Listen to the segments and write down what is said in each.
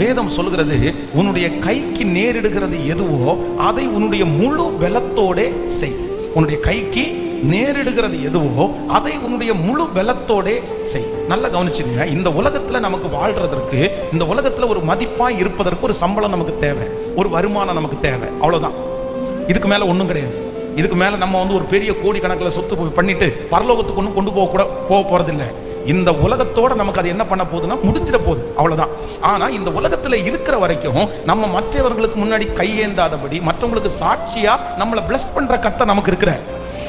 வேதம் சொல்கிறது, உன்னுடைய கைக்கு நேரிடுகிறது எதுவோ அதை உன்னுடைய முழு பலத்தோட செய். உன்னுடைய கைக்கு நேரிடுகிறது எதுவோ அதை உன்னுடைய முழு பலத்தோட செய். நல்லா கவனிச்சுங்க, இந்த உலகத்துல நமக்கு வாழ்றதற்கு, இந்த உலகத்துல ஒரு மதிப்பாய் இருப்பதற்கு ஒரு சம்பளம் நமக்கு தேவை, ஒரு வருமானம் நமக்கு தேவை, அவ்வளவுதான். இதுக்கு மேல ஒண்ணும் கிடையாது. இதுக்கு மேல நம்ம ஒரு பெரிய கோடி கணக்கில் சொத்து பண்ணிட்டு பரலோகத்துக்கு ஒன்றும் கொண்டு போக போறதில்லை. இந்த உலகத்தோட நமக்கு அது என்ன பண்ண போகுதுன்னா முடிஞ்சிட போகுது, அவ்வளவுதான். ஆனா இந்த உலகத்துல இருக்கிற வரைக்கும் நம்ம மற்றவர்களுக்கு முன்னாடி கையேந்தாதபடி, மற்றவங்களுக்கு சாட்சியா நம்மளை பிளஸ் பண்ற கர்த்தர் நமக்கு இருக்கிற,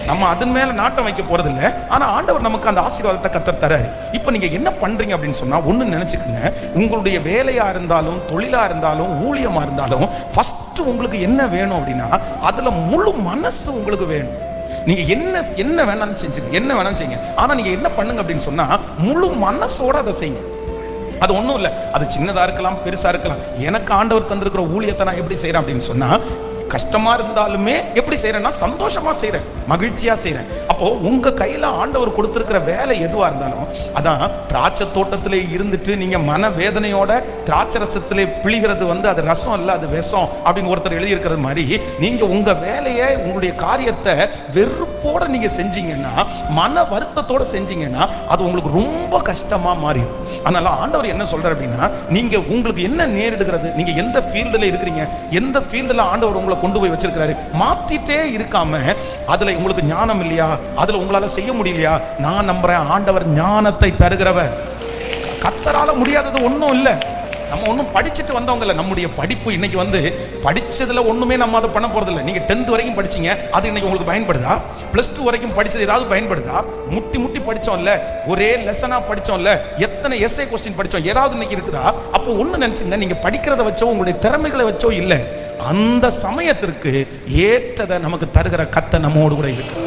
நம்ம அதன் மேல நாட்டம் வைக்க போறதில்லை. ஆனா ஆண்டவர் நமக்கு அந்த ஆசீர்வாதத்தை கர்த்தர் தராரு. இப்ப நீங்க என்ன பண்றீங்க அப்படின்னு சொன்னா, ஒண்ணு நினைச்சுக்கோங்க, உங்களுடைய வேலையா இருந்தாலும், தொழிலா இருந்தாலும், ஊழியமா இருந்தாலும், ஃபர்ஸ்ட் உங்களுக்கு என்ன வேணும் அப்படின்னா, அதுல முழு மனசு உங்களுக்கு வேணும். நீங்க என்ன வேணாலும் செஞ்சுங்க, என்ன வேணாலும் செய்யுங்க. ஆனா நீங்க என்ன பண்ணுங்க அப்படின்னு சொன்னா, முழு மனசோட அதை செய்யுங்க. அது ஒண்ணும் இல்லை, அது சின்னதா இருக்கலாம், பெருசா இருக்கலாம். எனக்கு ஆண்டவர் தந்திருக்கிற ஊழியத்தை நான் எப்படி செய்யறேன் அப்படின்னு சொன்னா, கஷ்டமா இருந்தாலுமே எப்படி செய்யறேன்னா சந்தோஷமா செய்யறேன், மகிழ்ச்சியா செய்யறேன். அப்போ உங்க கையில ஆண்டவர் கொடுத்திருக்கிற வேலை எதுவா இருந்தாலும், அதான் திராட்சை தோட்டத்திலே இருந்துட்டு நீங்க மன வேதனையோட திராட்சை ரசத்திலே பிழிகிறது அது ரசம் இல்ல, அது விஷம் அப்படின்னு ஒருத்தர் எழுதியிருக்கிறது மாதிரி, நீங்க உங்க வேலையை, உங்களுடைய காரியத்தை வெறுப்போட நீங்க செஞ்சீங்கன்னா, மன வருத்தத்தோட செஞ்சீங்கன்னா, அது உங்களுக்கு ரொம்ப கஷ்டமா மாறிடும். அதனால ஆண்டவர் என்ன சொல்றாரு அப்படின்னா, நீங்க உங்களுக்கு என்ன நேரிடுகிறது, நீங்க எந்த ஃபீல்டுல இருக்கிறீங்க, எந்த ஃபீல்டுல ஆண்டவர் உங்களை கொண்டு போய் வச்சிருக்கிறாரு, மாத்திட்டே இருக்காம, அதுல உங்களுக்கு ஞானம் இல்லையா, அதுல உங்களால செய்ய முடியலையா, நான் நம்புறேன் ஆண்டவர் ஞானத்தை தருகிறவர். கர்த்தரால முடியாதது ஒண்ணும் இல்லை. நம்ம ஒன்றும் படிச்சுட்டு வந்தவங்க இல்லை. நம்முடைய படிப்பு இன்னைக்கு படிச்சதுல ஒண்ணுமே நம்ம அதை பண்ண போறது இல்லை. நீங்க 10th வரைக்கும் படிச்சீங்க, அது இன்னைக்கு உங்களுக்கு பயன்படுதா? +2 வரைக்கும் படிச்சது ஏதாவது பயன்படுதா? முட்டி படிச்சோம்ல, ஒரே லெசனா படிச்சோம்ல, எத்தனை எஸ்ஏ கொஸ்டின் படிச்சோம், ஏதாவது இன்னைக்கு இருக்குதா? அப்போ ஒண்ணு நினைச்சுங்க, நீங்க படிக்கிறத வச்சோ உங்களுடைய திறமைகளை வச்சோ இல்லை, அந்த சமயத்திற்கு ஏற்றதை நமக்கு தருகிற கர்த்தர் நம்மோடு கூட இருக்கு.